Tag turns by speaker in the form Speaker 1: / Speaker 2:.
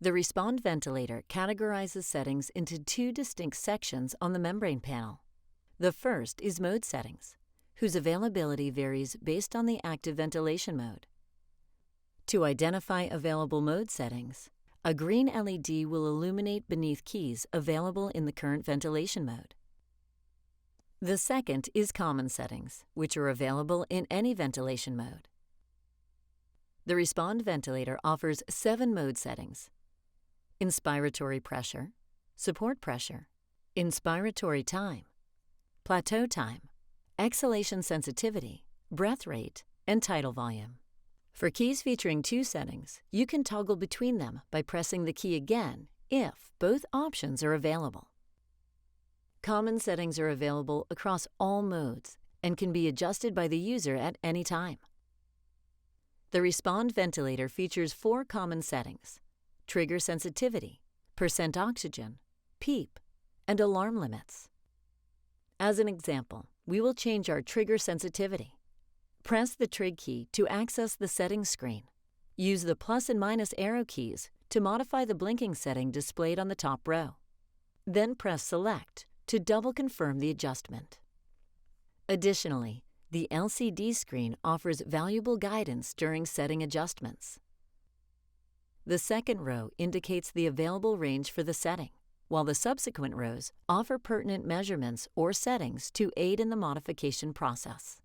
Speaker 1: The Respond ventilator categorizes settings into two distinct sections on the membrane panel. The first is mode settings, whose availability varies based on the active ventilation mode. To identify available mode settings, a green LED will illuminate beneath keys available in the current ventilation mode. The second is common settings, which are available in any ventilation mode. The Respond ventilator offers 7 mode settings: inspiratory pressure, support pressure, inspiratory time, plateau time, exhalation sensitivity, breath rate, and tidal volume. For keys featuring 2 settings, you can toggle between them by pressing the key again if both options are available. Common settings are available across all modes and can be adjusted by the user at any time. The Respond ventilator features 4 common settings: trigger sensitivity, percent oxygen, PEEP, and alarm limits. As an example, we will change our trigger sensitivity. Press the trig key to access the settings screen. Use the plus and minus arrow keys to modify the blinking setting displayed on the top row. Then press Select to double confirm the adjustment. Additionally, the LCD screen offers valuable guidance during setting adjustments. The second row indicates the available range for the setting, while the subsequent rows offer pertinent measurements or settings to aid in the modification process.